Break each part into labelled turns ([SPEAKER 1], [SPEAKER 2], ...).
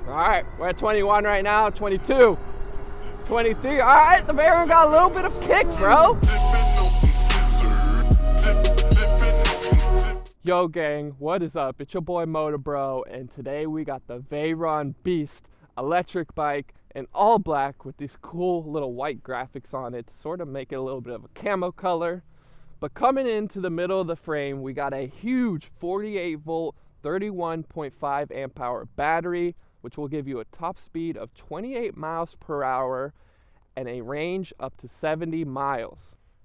[SPEAKER 1] All right, we're at 21 right now, 22, 23. All right, the Veyron got a little bit of kick, bro. Yo gang, what is up? It's your boy Moto Bro, and today we got the Veyron Beast electric bike in all black with these cool little white graphics on it to sort of make it a little bit of a camo color. But coming into the middle of the frame, we got a huge 48 volt, 31.5 amp hour battery, which will give you a top speed of 28 miles per hour and a range up to 70 miles.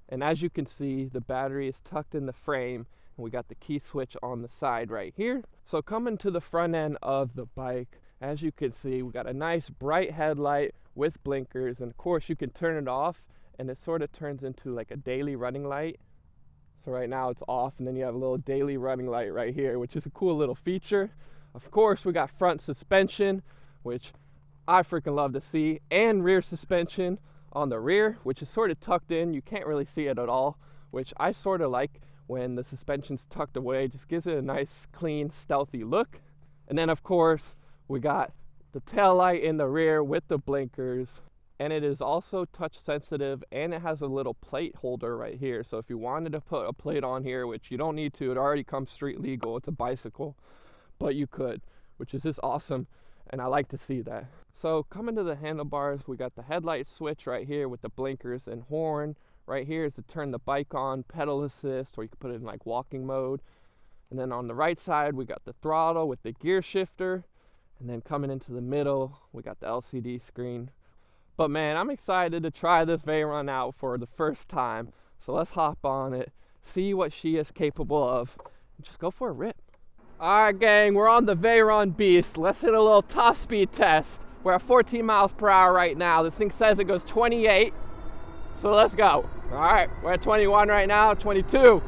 [SPEAKER 1] And as you can see, the battery is tucked in the frame. We got the key switch on the side right here. So coming to the front end of the bike, as you can see, we got a nice bright headlight with blinkers, and of course you can turn it off and it sort of turns into like a daily running light. So right now it's off, and then you have a little daily running light right here, which is a cool little feature. Of course we got front suspension, which I freaking love to see, and rear suspension on the rear, which is sort of tucked in. You can't really see it at all, which I sort of like. When the suspension's tucked away, just gives it a nice, clean, stealthy look. And then of course, we got the tail light in the rear with the blinkers, and it is also touch sensitive, and it has a little plate holder right here. So if you wanted to put a plate on here, which you don't need to, it already comes street legal, it's a bicycle, but you could, which is just awesome, and I like to see that. So coming to the handlebars, we got the headlight switch right here with the blinkers and horn. Right here is to turn the bike on, pedal assist, or you can put it in like walking mode. And then on the right side, we got the throttle with the gear shifter. And then coming into the middle, we got the LCD screen. But man, I'm excited to try this Veyron out for the first time. So let's hop on it, see what she is capable of, and just go for a rip. All right, gang, we're on the Veyron Beast. Let's hit a little top speed test. We're at 14 miles per hour right now. This thing says it goes 28. So let's go. All right, we're at 21 right now, 22,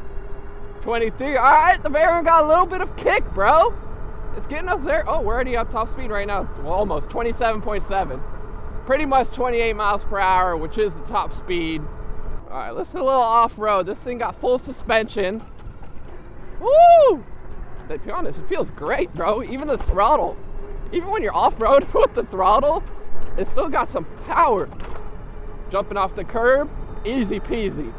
[SPEAKER 1] 23. All right, the Veyron got a little bit of kick, bro. It's getting us there. Oh, we're already up top speed right now. Well, almost 27.7. Pretty much 28 miles per hour, which is the top speed. All right, let's hit a little off-road. This thing got full suspension. Woo! To be honest, it feels great, bro. Even the throttle. Even when you're off-road with the throttle, it still got some power. Jumping off the curb, easy peasy.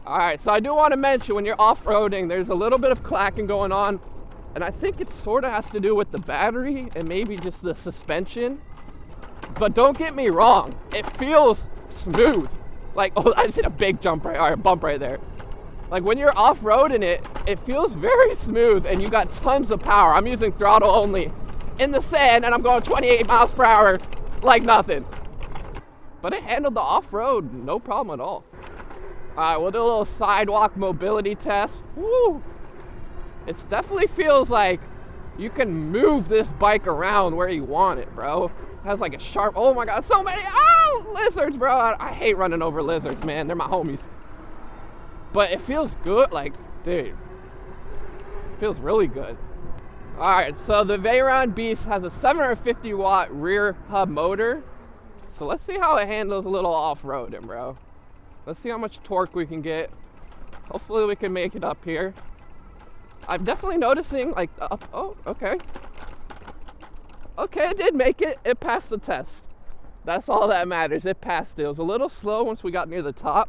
[SPEAKER 1] All right, so I do want to mention when you're off-roading, there's a little bit of clacking going on, and I think it sort of has to do with the battery and maybe just the suspension. But don't get me wrong, it feels smooth. Like, oh, I just hit a big bump right there. Like when you're off-roading it, it feels very smooth, and you got tons of power. I'm using throttle only in the sand, and I'm going 28 miles per hour like nothing. But it handled the off-road, no problem at all. All right, we'll do a little sidewalk mobility test. Woo! It definitely feels like you can move this bike around where you want it, bro. It has like a sharp, oh my God, so many, lizards, bro. I hate running over lizards, man. They're my homies. But it feels good, like, dude, it feels really good. All right, so the Veyron Beast has a 750 watt rear hub motor. So let's see how it handles a little off-roading, bro. Let's see how much torque we can get. Hopefully we can make it up here. I'm definitely noticing like oh, okay. Okay, it did make it. It passed the test. That's all that matters. It passed it. It was a little slow once we got near the top,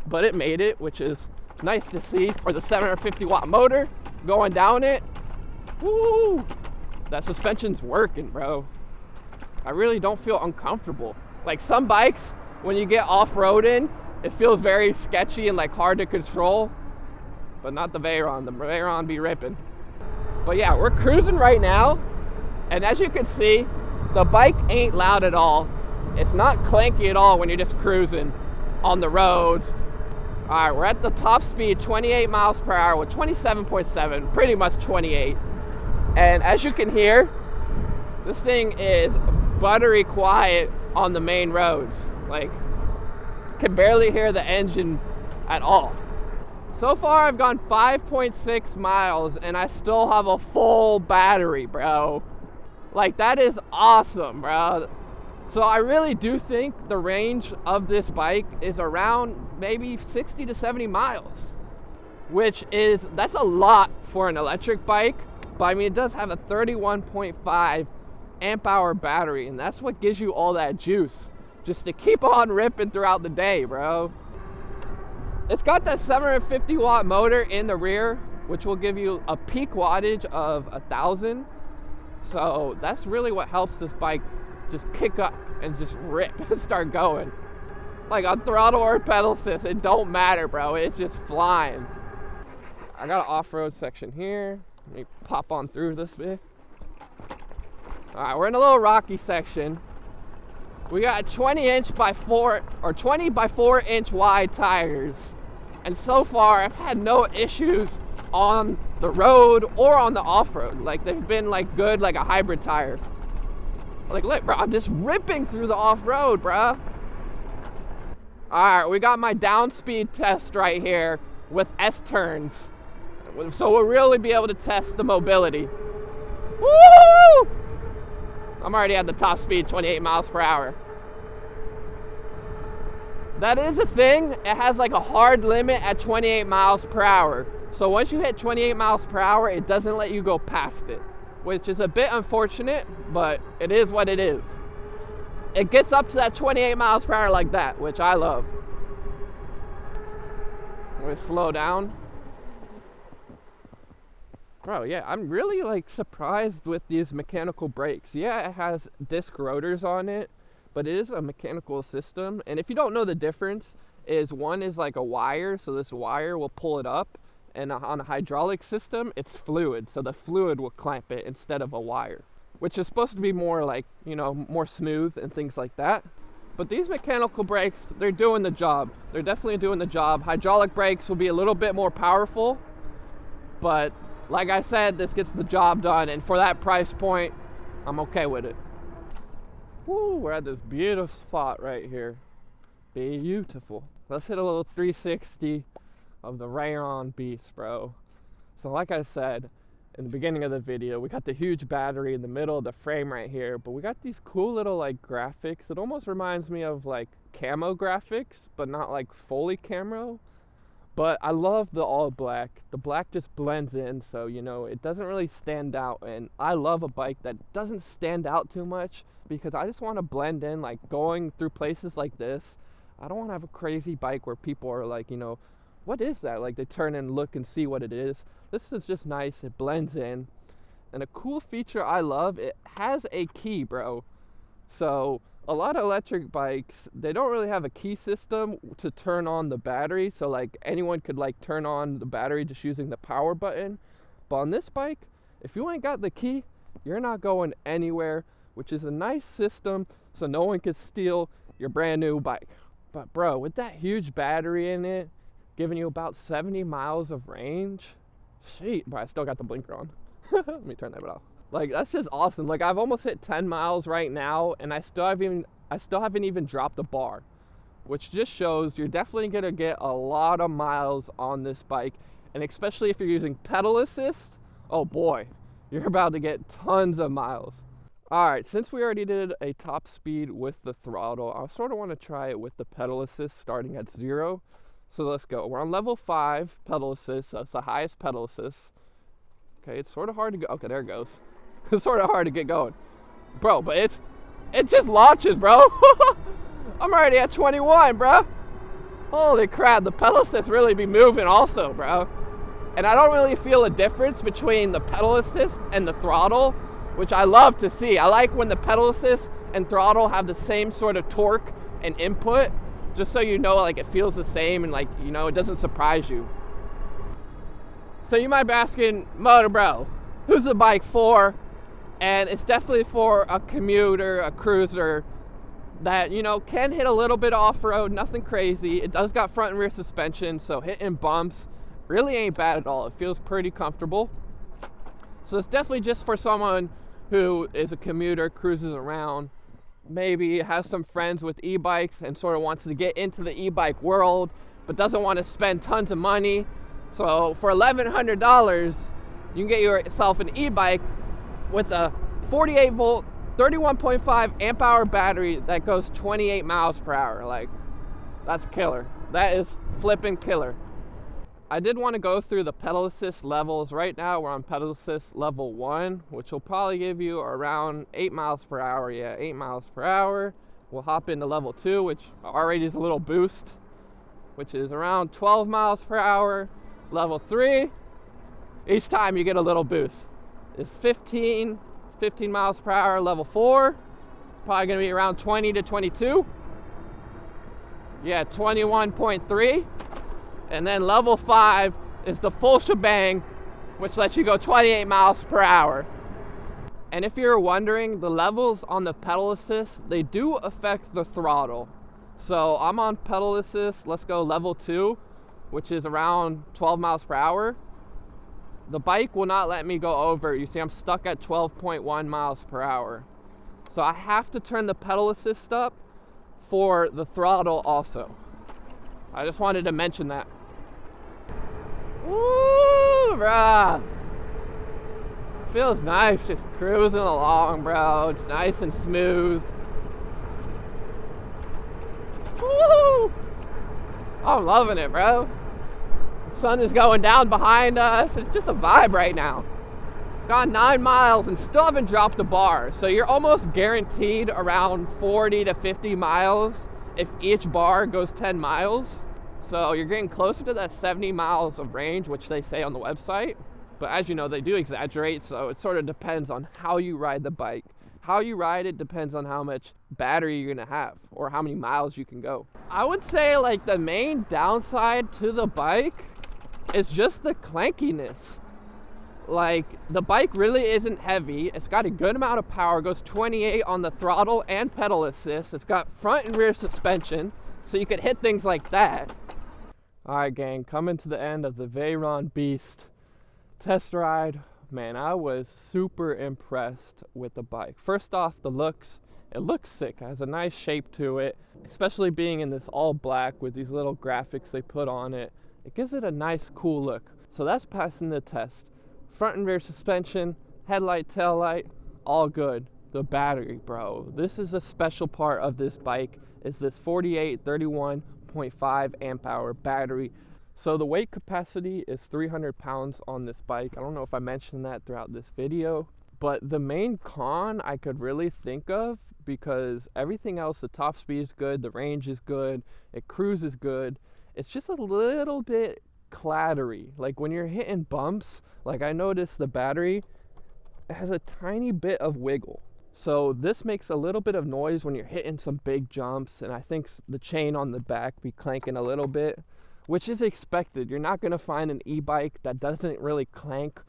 [SPEAKER 1] but it made it, which is nice to see for the 750 watt motor going down it. Woo! That suspension's working, bro. I really don't feel uncomfortable. Like some bikes, when you get off-roading, it feels very sketchy and like hard to control, but not the Veyron. The Veyron be ripping. But yeah, we're cruising right now, and as you can see, the bike ain't loud at all. It's not clanky at all when you're just cruising on the roads. All right, we're at the top speed, 28 miles per hour with 27.7, pretty much 28. And as you can hear, this thing is buttery quiet on the main roads. Like, can barely hear the engine at all. So far I've gone 5.6 miles and I still have a full battery, bro. Like, that is awesome, bro. So I really do think the range of this bike is around maybe 60 to 70 miles, which is, that's a lot for an electric bike. But I mean, it does have a 31.5 amp hour battery, and that's what gives you all that juice, just to keep on ripping throughout the day, bro. It's got that 750 watt motor in the rear, which will give you a peak wattage of 1,000. So that's really what helps this bike just kick up and just rip and start going. Like on throttle or pedal assist, it don't matter, bro. It's just flying. I got an off-road section here. Let me pop on through this bit. All right, we're in a little rocky section. We got 20 by 4 inch wide tires. And so far, I've had no issues on the road or on the off-road. Like, they've been like good, like a hybrid tire. Like, look, bro, I'm just ripping through the off-road, bro. All right, we got my down speed test right here with S-turns. So we'll really be able to test the mobility. Woo! I'm already at the top speed, 28 miles per hour. That is a thing. It has like a hard limit at 28 miles per hour. So once you hit 28 miles per hour, it doesn't let you go past it, which is a bit unfortunate, but it is what it is. It gets up to that 28 miles per hour like that, which I love. I'm gonna slow down. Bro, yeah, I'm really like surprised with these mechanical brakes. Yeah, it has disc rotors on it, but it is a mechanical system. And if you don't know the difference, is one is like a wire, so this wire will pull it up, and on a hydraulic system, it's fluid, so the fluid will clamp it instead of a wire, which is supposed to be more like, you know, more smooth and things like that. But these mechanical brakes, they're doing the job. They're definitely doing the job. Hydraulic brakes will be a little bit more powerful, but like I said, this gets the job done, and for that price point, I'm okay with it. Woo, we're at this beautiful spot right here. Beautiful. Let's hit a little 360 of the Rayron beast, bro. So like I said in the beginning of the video, we got the huge battery in the middle of the frame right here, but we got these cool little like graphics. It almost reminds me of like camo graphics, but not like fully camo. But I love the all black. The black just blends in, so you know, it doesn't really stand out. And I love a bike that doesn't stand out too much, because I just want to blend in, like going through places like this. I don't want to have a crazy bike where people are like, you know, what is that? Like they turn and look and see what it is. This is just nice. It blends in. And a cool feature I love, it has a key, bro. So a lot of electric bikes, they don't really have a key system to turn on the battery. So like anyone could like turn on the battery just using the power button. But on this bike, if you ain't got the key, you're not going anywhere, which is a nice system so no one can steal your brand new bike. But bro, with that huge battery in it, giving you about 70 miles of range, shit, but I still got the blinker on. Let me turn that off. Like, that's just awesome. Like, I've almost hit 10 miles right now, and I still haven't even dropped the bar, which just shows you're definitely gonna get a lot of miles on this bike. And especially if you're using pedal assist, oh boy, you're about to get tons of miles. All right, since we already did a top speed with the throttle, I sort of want to try it with the pedal assist starting at 0. So let's go. We're on level 5 pedal assist. So that's the highest pedal assist. Okay, it's sort of hard to go. Okay, there it goes. It's sort of hard to get going, bro. But it just launches, bro. I'm already at 21, bro. Holy crap! The pedal assist really be moving, also, bro. And I don't really feel a difference between the pedal assist and the throttle, which I love to see. I like when the pedal assist and throttle have the same sort of torque and input, just so you know, like, it feels the same and, like, you know, it doesn't surprise you. So you might be asking, Moto Bro, who's the bike for? And it's definitely for a commuter, a cruiser that, you know, can hit a little bit off-road, nothing crazy. It does got front and rear suspension, so hitting bumps really ain't bad at all. It feels pretty comfortable. So it's definitely just for someone who is a commuter, cruises around, maybe has some friends with e-bikes and sort of wants to get into the e-bike world, but doesn't want to spend tons of money. So for $1,100, you can get yourself an e-bike with a 48 volt, 31.5 amp hour battery that goes 28 miles per hour. Like, that's killer. That is flipping killer. I did want to go through the pedal assist levels. Right now we're on pedal assist level 1, which will probably give you around 8 miles per hour. Yeah, 8 miles per hour. We'll hop into level 2, which already is a little boost, which is around 12 miles per hour. Level 3, each time you get a little boost, is 15 miles per hour. Level 4, probably going to be around 20 to 22. Yeah, 21.3. And then level 5 is the full shebang, which lets you go 28 miles per hour. And if you're wondering, the levels on the pedal assist, they do affect the throttle. So I'm on pedal assist, let's go level 2, which is around 12 miles per hour. The bike will not let me go over. You see, I'm stuck at 12.1 miles per hour. So I have to turn the pedal assist up for the throttle also. I just wanted to mention that. Woo, bruh. Feels nice just cruising along, bro. It's nice and smooth. Woo! I'm loving it, bro. The sun is going down behind us. It's just a vibe right now. Gone 9 miles and still haven't dropped a bar. So you're almost guaranteed around 40 to 50 miles if each bar goes 10 miles. So you're getting closer to that 70 miles of range, which they say on the website. But as you know, they do exaggerate, so it sort of depends on how you ride the bike. How you ride it depends on how much battery you're gonna have or how many miles you can go. I would say like the main downside to the bike is just the clankiness. Like, the bike really isn't heavy. It's got a good amount of power. It goes 28 on the throttle and pedal assist. It's got front and rear suspension, so you could hit things like that. Alright gang, coming to the end of the Veyron Beast test ride. Man, I was super impressed with the bike. First off, the looks. It looks sick. It has a nice shape to it, especially being in this all black with these little graphics they put on it. It gives it a nice, cool look. So that's passing the test. Front and rear suspension, headlight, tail light, all good. The battery, bro. This is a special part of this bike, is this 4831.5 amp hour battery. So the weight capacity is 300 pounds on this bike. I don't know if I mentioned that throughout this video, but the main con I could really think of, because everything else, the top speed is good, the range is good, it cruises good, it's just a little bit clattery. Like when you're hitting bumps, like I noticed the battery, it has a tiny bit of wiggle. So this makes a little bit of noise when you're hitting some big jumps, and I think the chain on the back be clanking a little bit, which is expected. You're not going to find an e-bike that doesn't really clank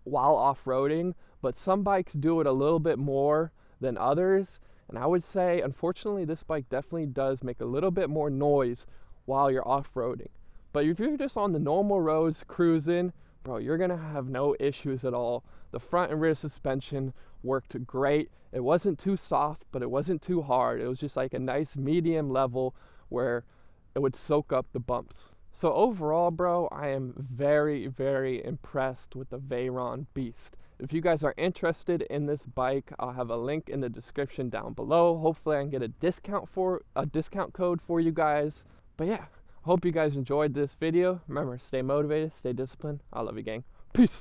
[SPEAKER 1] while off-roading, but some bikes do it a little bit more than others, and I would say, unfortunately, this bike definitely does make a little bit more noise while you're off-roading. But if you're just on the normal roads cruising, bro, you're going to have no issues at all. The front and rear suspension worked great. It wasn't too soft, but it wasn't too hard. It was just like a nice medium level where it would soak up the bumps. So overall, bro, I am very, very impressed with the Veyron Beast. If you guys are interested in this bike, I'll have a link in the description down below. Hopefully I can get a discount code for you guys. But yeah, hope you guys enjoyed this video. Remember, stay motivated, stay disciplined. I love you, gang. Peace.